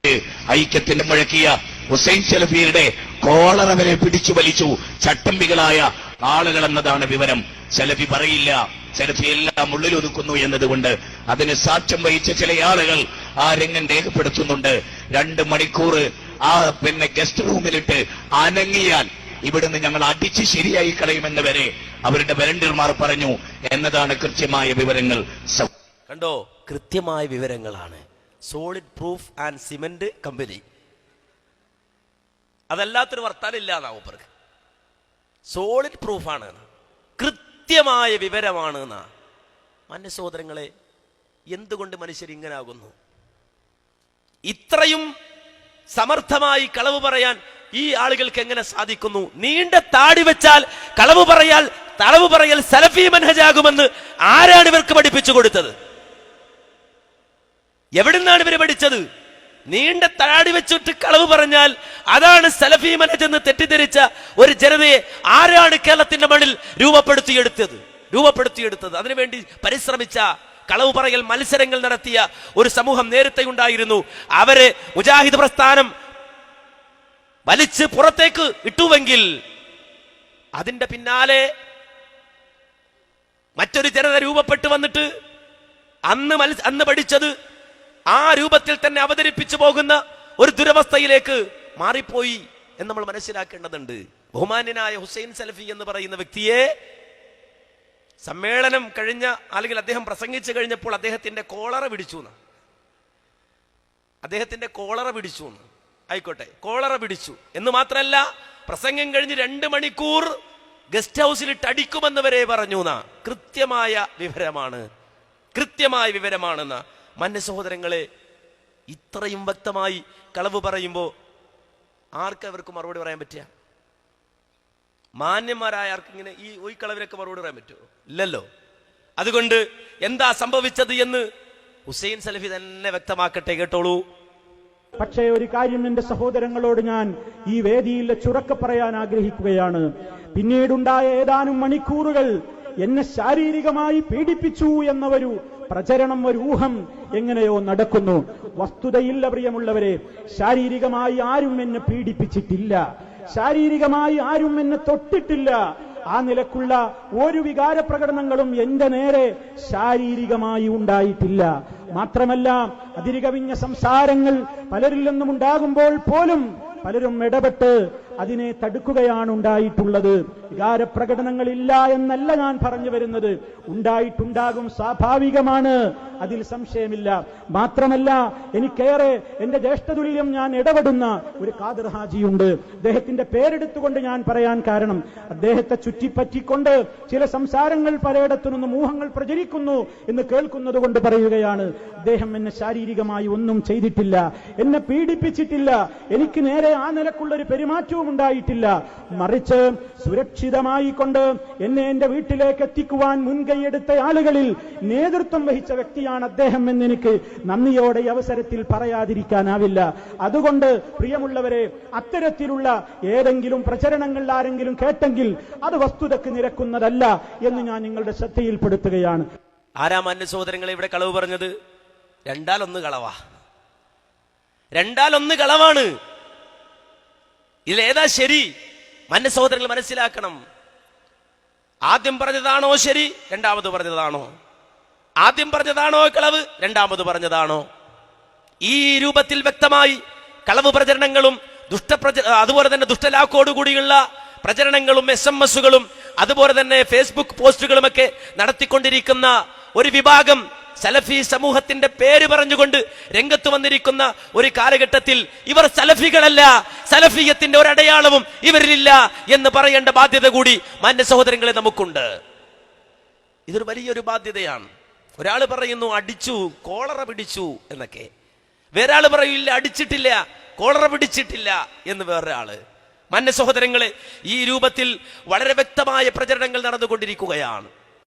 ഐക്യത്തിന് മുഴക്കിയ ഹുസൈൻ സലഫിയുടെ കോളർ അവരെ പിടിച്ചു വലിച്ചു ചട്ടമ്പികളായ ആളുകൾ എന്നതാണ് വിവരം. സലഫി പറയില്ല, സലഫി എല്ലാം ഉള്ളിലൊതുക്കുന്നു എന്നതുകൊണ്ട് അതിന് സാക്ഷ്യം വഹിച്ച ചില ആളുകൾ ആ രംഗം രേഖപ്പെടുത്തുന്നുണ്ട്. 2 മണിക്കൂർ ആ ഗസ്റ്റ് റൂമിലിട്ട് അനങ്ങിയാൽ ഇവിടുന്ന് ഞങ്ങൾ അടിച്ച് ശരിയായി കളയുമെന്ന് വരെ അവരുടെ വലണ്ടിയർമാർ പറഞ്ഞു എന്നതാണ് കൃത്യമായ വിവരങ്ങൾ. കണ്ടോ, കൃത്യമായ വിവരങ്ങളാണ്. Solid proof and cement company, അതല്ലാത്തൊരു വർത്താനില്ല മൂപ്പർക്ക്. സോളിഡ് പ്രൂഫാണ്, കൃത്യമായ വിവരമാണ്. മാന്യ സഹോദരങ്ങളെ, എന്തുകൊണ്ട് മനുഷ്യർ ഇങ്ങനെ ആകുന്നു? ഇത്രയും സമർത്ഥമായി കളവ് പറയാൻ ഈ ആളുകൾക്ക് എങ്ങനെ സാധിക്കുന്നു? നീണ്ട താടി വെച്ചാൽ കളവ് പറയൽ സലഫി മനഹജാകുമെന്ന് ആരാണ് ഇവർക്ക് പഠിപ്പിച്ചു കൊടുത്തത്? എവിടുന്നാണ് ഇവര് പഠിച്ചത്? നീണ്ട താടി വെച്ചിട്ട് കളവ് പറഞ്ഞാൽ അതാണ് സലഫി മനഹജ് എന്ന് തെറ്റിദ്ധരിച്ച ഒരു ജനതയെ ആരാണ് കേരളത്തിന്റെ മണ്ണിൽ രൂപപ്പെടുത്തിയെടുത്തത്? അതിനുവേണ്ടി പരിശ്രമിച്ച, കളവ് പറയൽ മത്സരങ്ങൾ നടത്തിയ ഒരു സമൂഹം നേരത്തെ ഉണ്ടായിരുന്നു. അവരെ മുജാഹിദ് പ്രസ്ഥാനം വലിച്ച് പുറത്തേക്ക് ഇട്ടുവെങ്കിൽ അതിന്റെ പിന്നാലെ മറ്റൊരു ജനത രൂപപ്പെട്ടു വന്നിട്ട് അന്ന് പഠിച്ചത് ആ രൂപത്തിൽ തന്നെ അവതരിപ്പിച്ചു പോകുന്ന ഒരു ദുരവസ്ഥയിലേക്ക് മാറിപ്പോയി എന്ന് നമ്മൾ മനസ്സിലാക്കേണ്ടതുണ്ട്. ബഹുമാന്യനായ ഹുസൈൻ സലഫി എന്ന് പറയുന്ന വ്യക്തിയെ സമ്മേളനം കഴിഞ്ഞ, അല്ലെങ്കിൽ അദ്ദേഹം പ്രസംഗിച്ചു കഴിഞ്ഞപ്പോൾ അദ്ദേഹത്തിന്റെ കോളറ പിടിച്ചു. ആയിക്കോട്ടെ, കോളറ പിടിച്ചു എന്ന് മാത്രമല്ല, പ്രസംഗം കഴിഞ്ഞ് 2 മണിക്കൂർ ഗസ്റ്റ് ഹൗസിലിട്ട് അടിക്കുമെന്ന് വരെ പറഞ്ഞു. കൃത്യമായ വിവരമാണെന്ന മാന്യ സഹോദരങ്ങളെ, ഇത്രയും വ്യക്തമായി കളവ് പറയുമ്പോ ആർക്കവർക്ക് മറുപടി പറയാൻ പറ്റുക? മാന്യന്മാരായ ആർക്കിങ്ങനെ ഈ കളവിനൊക്കെ മറുപടി പറയാൻ പറ്റുമോ? ഇല്ലല്ലോ. അതുകൊണ്ട് എന്താ സംഭവിച്ചത് എന്ന് ഹുസൈൻ സലഫി തന്നെ വ്യക്തമാക്കട്ടെ, കേട്ടോളൂ. പക്ഷേ ഒരു കാര്യം എന്റെ സഹോദരങ്ങളോട് ഞാൻ ഈ വേദിയിൽ ചുറക്കെ പറയാൻ ആഗ്രഹിക്കുകയാണ്. പിന്നീടുണ്ടായ ഏതാനും മണിക്കൂറുകൾ എന്നെ ശാരീരികമായി പീഡിപ്പിച്ചു എന്ന ഒരു പ്രചരണം, ഒരു ഊഹം എങ്ങനെയോ നടക്കുന്നു. വസ്തുതയില്ല പ്രിയമുള്ളവരെ, ശാരീരികമായി ആരും എന്നെ പീഡിപ്പിച്ചിട്ടില്ല, ശാരീരികമായി ആരും എന്നെ തൊട്ടിട്ടില്ല. ആ നിലക്കുള്ള ഒരു വികാര പ്രകടനങ്ങളും എന്റെ നേരെ ശാരീരികമായി ഉണ്ടായിട്ടില്ല. മാത്രമല്ല, അതിരുകവിഞ്ഞ സംസാരങ്ങൾ പലരിൽ നിന്നും ഉണ്ടാകുമ്പോൾ പോലും പലരും ഇടപെട്ട് അതിനെ തടുക്കുകയാണ് ഉണ്ടായിട്ടുള്ളത്. വികാരപ്രകടനങ്ങളില്ല എന്നല്ല ഞാൻ പറഞ്ഞു വരുന്നത്, ഉണ്ടായിട്ടുണ്ടാകും, സ്വാഭാവികമാണ്, അതിൽ സംശയമില്ല. മാത്രമല്ല, എനിക്കേറെ എന്റെ ജ്യേഷ്ഠതുല്യം ഞാൻ ഇടപെടുന്ന ഒരു ഖാദിർ ഹാജിയുണ്ട്. അദ്ദേഹത്തിന്റെ പേരെടുത്തുകൊണ്ട് ഞാൻ പറയാൻ കാരണം, അദ്ദേഹത്തെ ചുറ്റിപ്പറ്റിക്കൊണ്ട് ചില സംസാരങ്ങൾ പലയിടത്തു നിന്നും ഊഹങ്ങൾ പ്രചരിക്കുന്നു എന്ന് കേൾക്കുന്നത് കൊണ്ട് പറയുകയാണ്. അദ്ദേഹം എന്നെ ശാരീരികമായി ഒന്നും ചെയ്തിട്ടില്ല, എന്നെ പീഡിപ്പിച്ചിട്ടില്ല, എനിക്ക് നേരെ ആ നിലക്കുള്ള ഒരു പെരുമാറ്റവും ഉണ്ടായിട്ടില്ല. മറിച്ച് സുരക്ഷിതമായി കൊണ്ട് എന്നെ എന്റെ വീട്ടിലേക്ക് എത്തിക്കുവാൻ മുൻകൈയെടുത്ത ആളുകളിൽ നേതൃത്വം വഹിച്ച വ്യക്തിയാണ് അദ്ദേഹം എന്നെനിക്ക് നന്ദിയോടെ ഈ അവസരത്തിൽ പറയാതിരിക്കാനാവില്ല. അതുകൊണ്ട് പ്രിയമുള്ളവരെ, അത്തരത്തിലുള്ള ഏതെങ്കിലും പ്രചരണങ്ങൾ ആരെങ്കിലും കേട്ടെങ്കിൽ അത് വസ്തുതക്ക് നിരക്കുന്നതല്ല എന്ന് ഞാൻ നിങ്ങളുടെ ശ്രദ്ധയിൽപ്പെടുത്തുകയാണ്. ആരാ മാന്യ സഹോദരങ്ങളെ ഇവിടെ കളവ് പറഞ്ഞത്? 2-1 കളവാ. 2-1 കളവാണ്. ഇതിലേതാ ശരി? മാന്യ സഹോദരങ്ങൾ മനസ്സിലാക്കണം. ആദ്യം പറഞ്ഞതാണോ ശരി? രണ്ടാമത് പറഞ്ഞതാണോ? ആദ്യം പറഞ്ഞതാണോ കളവ്? രണ്ടാമത് പറഞ്ഞതാണോ? ഈ രൂപത്തിൽ വ്യക്തമായി കളവ് പ്രചരണങ്ങളും അതുപോലെ തന്നെ ദുഷ്ടലാക്കോടുകൂടിയുള്ള പ്രചരണങ്ങളും SMS-കളും അതുപോലെ തന്നെ ഫേസ്ബുക്ക് പോസ്റ്റുകളുമൊക്കെ നടത്തിക്കൊണ്ടിരിക്കുന്ന ഒരു വിഭാഗം സലഫി സമൂഹത്തിന്റെ പേര് പറഞ്ഞുകൊണ്ട് രംഗത്ത് വന്നിരിക്കുന്ന ഒരു കാലഘട്ടത്തിൽ ഇവർ സലഫികളല്ല, സലഫിയത്തിന്റെ ഒരടയാളവും ഇവരിലില്ല എന്ന് പറയേണ്ട ബാധ്യത കൂടി മാന്യ സഹോദരങ്ങളെ നമുക്കുണ്ട്. ഇതൊരു വലിയൊരു ബാധ്യതയാണ്. ഒരാൾ പറയുന്നു അടിച്ചു, കോളറ പിടിച്ചു എന്നൊക്കെ, വേറൊരാൾ പറയില്ല അടിച്ചിട്ടില്ല, കോളറ പിടിച്ചിട്ടില്ല എന്ന് വേറൊരാള്. മാന്യ സഹോദരങ്ങളെ, ഈ രൂപത്തിൽ വളരെ വ്യക്തമായ പ്രചരണങ്ങൾ നടന്നുകൊണ്ടിരിക്കുകയാണ്.